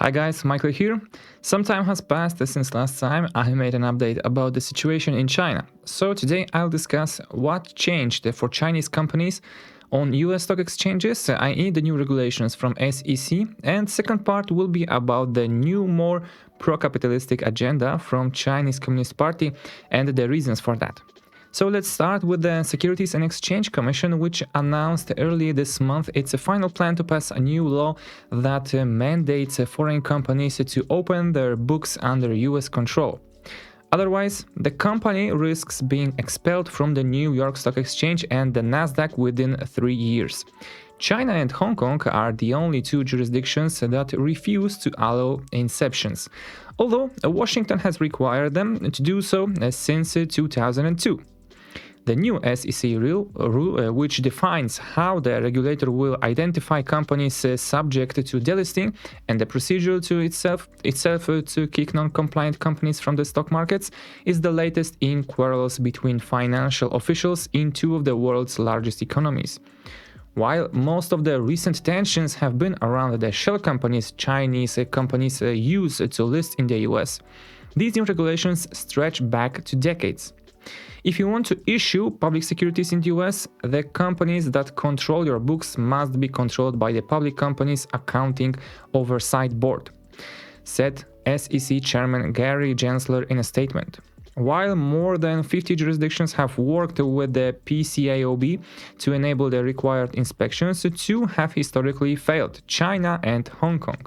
Hi guys, Michael here. Some time has passed since last time I made an update about the situation in China. So today I'll discuss what changed for Chinese companies on US stock exchanges, i.e. the new regulations from SEC, and second part will be about the new, more pro-capitalistic agenda from Chinese Communist Party and the reasons for that. So let's start with the Securities and Exchange Commission, which announced earlier this month its final plan to pass a new law that mandates foreign companies to open their books under US control. Otherwise, the company risks being expelled from the New York Stock Exchange and the Nasdaq within 3 years. China and Hong Kong are the only two jurisdictions that refuse to allow inceptions, although Washington has required them to do so since 2002. The new SEC rule, which defines how the regulator will identify companies subject to delisting and the procedure to itself to kick non-compliant companies from the stock markets, is the latest in quarrels between financial officials in two of the world's largest economies. While most of the recent tensions have been around the shell companies Chinese companies use to list in the US, these new regulations stretch back to decades. If you want to issue public securities in the US, the companies that control your books must be controlled by the Public Companies Accounting Oversight Board, said SEC Chairman Gary Gensler in a statement. While more than 50 jurisdictions have worked with the PCAOB to enable the required inspections, two have historically failed: China and Hong Kong.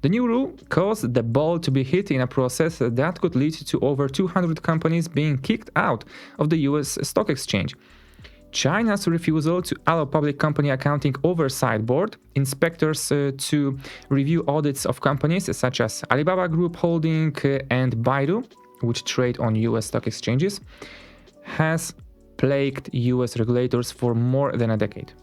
The new rule caused the ball to be hit in a process that could lead to over 200 companies being kicked out of the US stock exchange. China's refusal to allow Public Company Accounting Oversight Board inspectors to review audits of companies such as Alibaba Group Holding and Baidu, which trade on US stock exchanges, has plagued US regulators for more than a decade.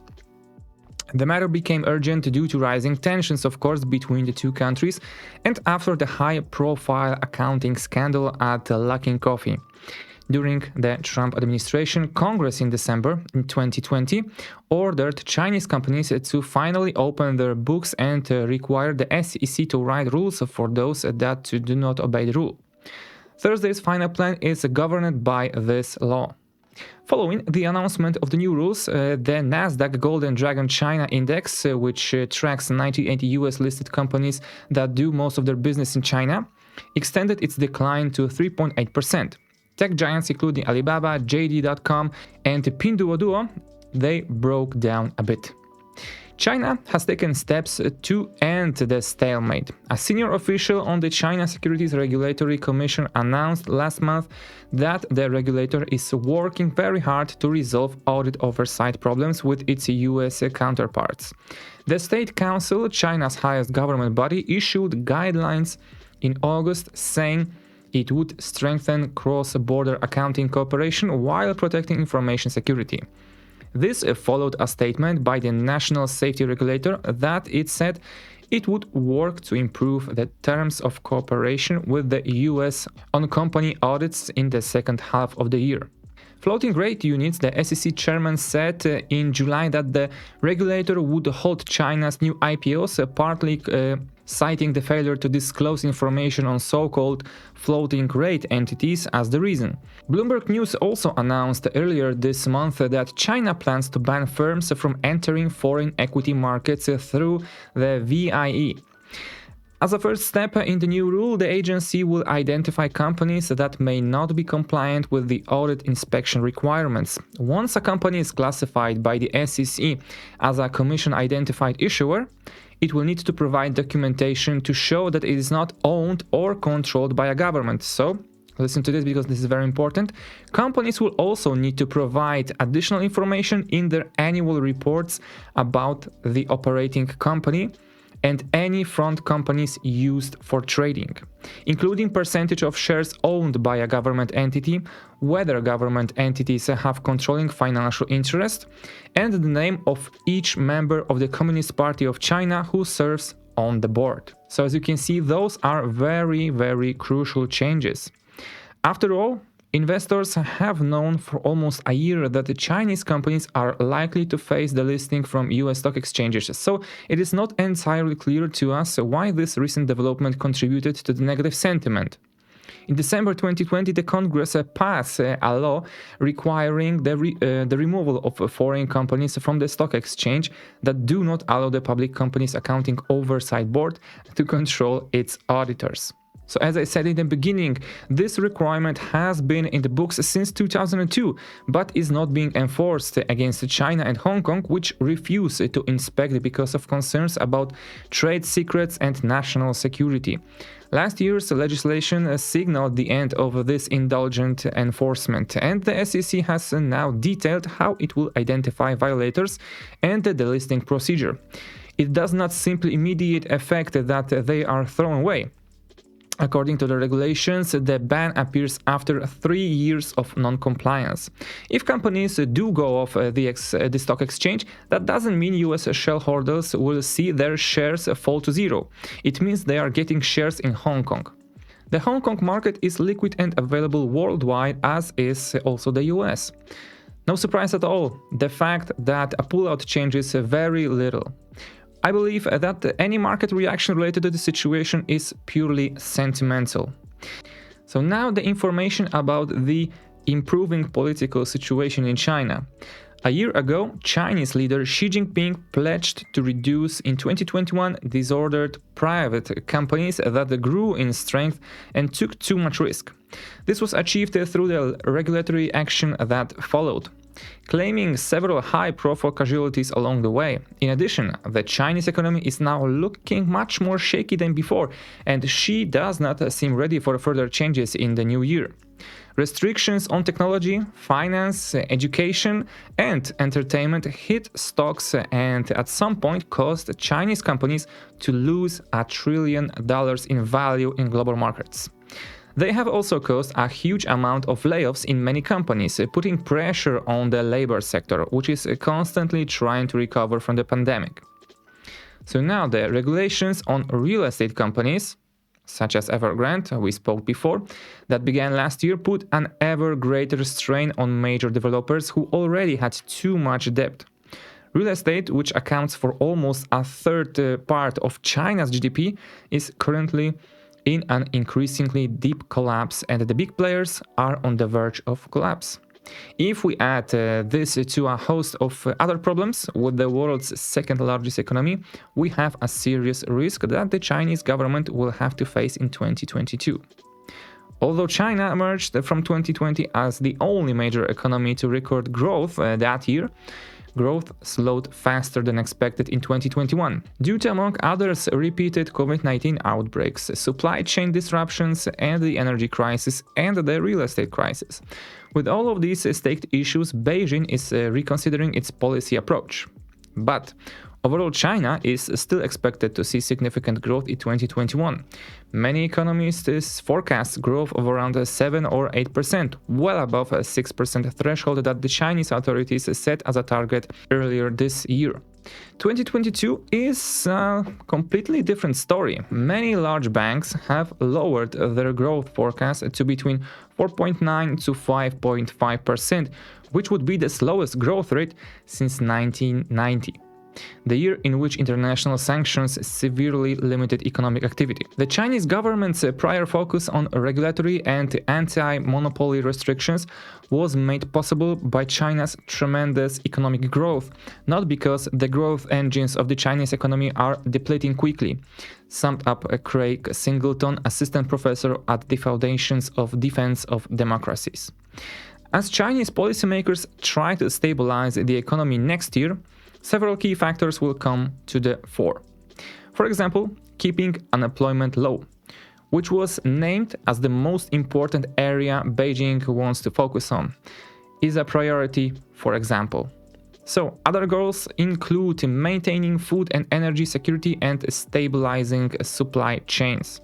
The matter became urgent due to rising tensions, of course, between the two countries and after the high-profile accounting scandal at Luckin Coffee. During the Trump administration, Congress in December 2020 ordered Chinese companies to finally open their books and require the SEC to write rules for those that do not obey the rule. Thursday's final plan is governed by this law. Following the announcement of the new rules, the Nasdaq Golden Dragon China Index, which tracks 98 US-listed companies that do most of their business in China, extended its decline to 3.8%. Tech giants including Alibaba, JD.com, and Pinduoduo, they broke down a bit. China has taken steps to end the stalemate. A senior official on the China Securities Regulatory Commission announced last month that the regulator is working very hard to resolve audit oversight problems with its US counterparts. The State Council, China's highest government body, issued guidelines in August saying it would strengthen cross-border accounting cooperation while protecting information security. This followed a statement by the National Safety Regulator that it said it would work to improve the terms of cooperation with the US on company audits in the second half of the year. Floating rate units, the SEC chairman said in July that the regulator would hold China's new IPOs, partly citing the failure to disclose information on so-called floating rate entities as the reason. Bloomberg News also announced earlier this month that China plans to ban firms from entering foreign equity markets through the VIE. As a first step in the new rule, the agency will identify companies that may not be compliant with the audit inspection requirements. Once a company is classified by the SEC as a commission-identified issuer, it will need to provide documentation to show that it is not owned or controlled by a government. So, listen to this because this is very important. Companies will also need to provide additional information in their annual reports about the operating company and any front companies used for trading, including percentage of shares owned by a government entity, whether government entities have controlling financial interest, and the name of each member of the Communist Party of China who serves on the board. So as you can see, those are very, very crucial changes. After all, Investors have known for almost a year that the Chinese companies are likely to face delisting from US stock exchanges, so it is not entirely clear to us why this recent development contributed to the negative sentiment. In December 2020, the Congress passed a law requiring the removal of foreign companies from the stock exchange that do not allow the Public Companies Accounting Oversight Board to control its auditors. So as I said in the beginning, this requirement has been in the books since 2002, but is not being enforced against China and Hong Kong, which refuse to inspect because of concerns about trade secrets and national security. Last year's legislation signaled the end of this indulgent enforcement, and the SEC has now detailed how it will identify violators and the delisting procedure. It does not simply immediate effect that they are thrown away. According to the regulations, the ban appears after 3 years of non-compliance. If companies do go off the stock exchange, that doesn't mean US shareholders will see their shares fall to zero. It means they are getting shares in Hong Kong. The Hong Kong market is liquid and available worldwide, as is also the US. No surprise at all, the fact that a pullout changes very little. I believe that any market reaction related to the situation is purely sentimental. So now the information about the improving political situation in China. A year ago, Chinese leader Xi Jinping pledged to reduce in 2021 disordered private companies that grew in strength and took too much risk. This was achieved through the regulatory action that followed, claiming several high-profile casualties along the way. In addition, the Chinese economy is now looking much more shaky than before, and Xi does not seem ready for further changes in the new year. Restrictions on technology, finance, education, and entertainment hit stocks and at some point caused Chinese companies to lose $1 trillion in value in global markets. They have also caused a huge amount of layoffs in many companies, putting pressure on the labor sector, which is constantly trying to recover from the pandemic. So now the regulations on real estate companies, such as Evergrande, we spoke before, that began last year put an ever greater strain on major developers who already had too much debt. Real estate, which accounts for almost a third part of China's GDP, is currently in an increasingly deep collapse, and the big players are on the verge of collapse. If we add this to a host of other problems with the world's second largest economy, we have a serious risk that the Chinese government will have to face in 2022. Although China emerged from 2020 as the only major economy to record growth that year, growth slowed faster than expected in 2021, due to, among others, repeated COVID-19 outbreaks, supply chain disruptions, and the energy crisis and the real estate crisis. With all of these staked issues, Beijing is reconsidering its policy approach. But overall, China is still expected to see significant growth in 2021. Many economists forecast growth of around 7 or 8%, well above a 6% threshold that the Chinese authorities set as a target earlier this year. 2022 is a completely different story. Many large banks have lowered their growth forecast to between 4.9 to 5.5%, which would be the slowest growth rate since 1990. The year in which international sanctions severely limited economic activity. The Chinese government's prior focus on regulatory and anti-monopoly restrictions was made possible by China's tremendous economic growth, not because the growth engines of the Chinese economy are depleting quickly, summed up Craig Singleton, assistant professor at the Foundations of Defense of Democracies. As Chinese policymakers try to stabilize the economy next year, several key factors will come to the fore. For example, keeping unemployment low, which was named as the most important area Beijing wants to focus on, is a priority, for example. So, other goals include maintaining food and energy security and stabilizing supply chains.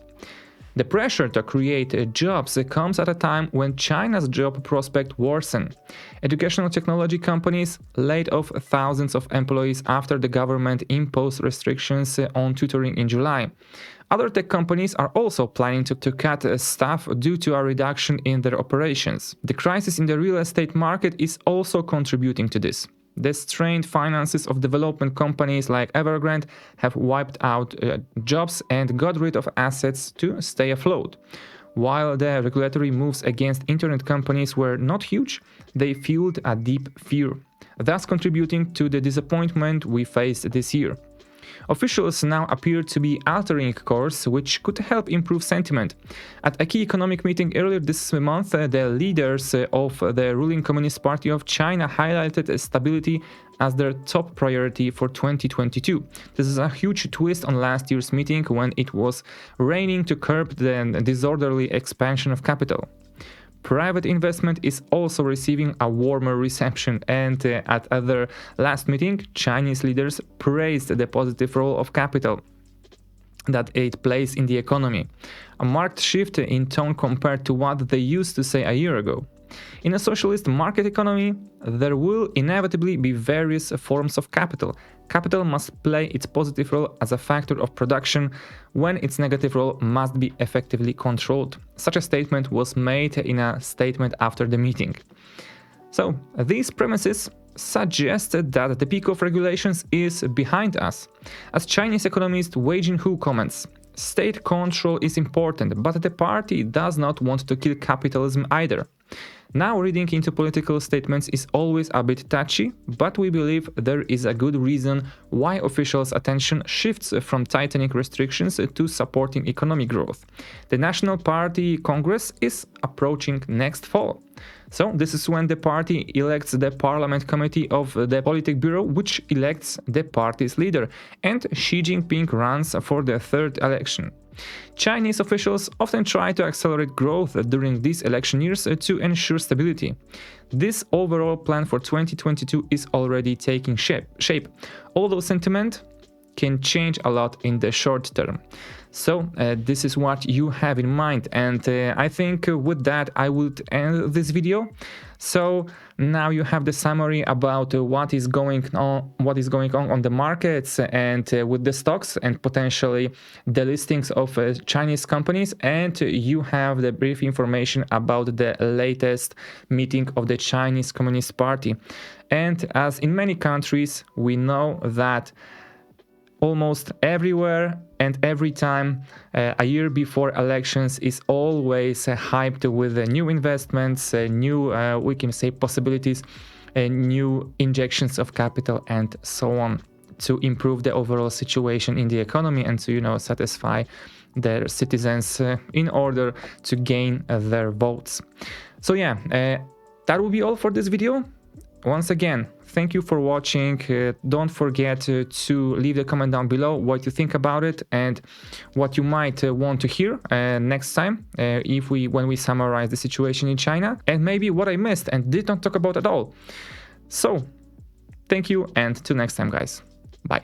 The pressure to create jobs comes at a time when China's job prospect worsen. Educational technology companies laid off thousands of employees after the government imposed restrictions on tutoring in July. Other tech companies are also planning to cut staff due to a reduction in their operations. The crisis in the real estate market is also contributing to this. The strained finances of development companies like Evergrande have wiped out jobs and got rid of assets to stay afloat. While the regulatory moves against internet companies were not huge, they fueled a deep fear, thus contributing to the disappointment we faced this year. Officials now appear to be altering course, which could help improve sentiment. At a key economic meeting earlier this month, the leaders of the ruling Communist Party of China highlighted stability as their top priority for 2022. This is a huge twist on last year's meeting when it was raining to curb the disorderly expansion of capital. Private investment is also receiving a warmer reception, and at their last meeting, Chinese leaders praised the positive role of capital that it plays in the economy, a marked shift in tone compared to what they used to say a year ago. In a socialist market economy, there will inevitably be various forms of capital. Capital must play its positive role as a factor of production when its negative role must be effectively controlled. Such a statement was made in a statement after the meeting. So, these premises suggested that the peak of regulations is behind us. As Chinese economist Wei Jinhu comments, state control is important, but the party does not want to kill capitalism either. Now, reading into political statements is always a bit touchy, but we believe there is a good reason why officials' attention shifts from tightening restrictions to supporting economic growth. The National Party Congress is approaching next fall. So, this is when the party elects the Parliament Committee of the Politburo, which elects the party's leader, and Xi Jinping runs for the third election. Chinese officials often try to accelerate growth during these election years to ensure stability. This overall plan for 2022 is already taking shape, although sentiment can change a lot in the short term. So this is what you have in mind, and I think with that I would end this video. So now you have the summary about what is going on the markets and with the stocks and potentially the listings of Chinese companies, and you have the brief information about the latest meeting of the Chinese Communist Party. And as in many countries, we know that almost everywhere and every time a year before elections is always hyped with new investments, new we can say possibilities, new injections of capital and so on, to improve the overall situation in the economy and to satisfy their citizens in order to gain their votes. So yeah, that will be all for this video. Once again, thank you for watching. Don't forget to leave a comment down below what you think about it and what you might want to hear next time when we summarize the situation in China, and maybe what I missed and did not talk about at all. So, thank you, and till next time, guys. Bye.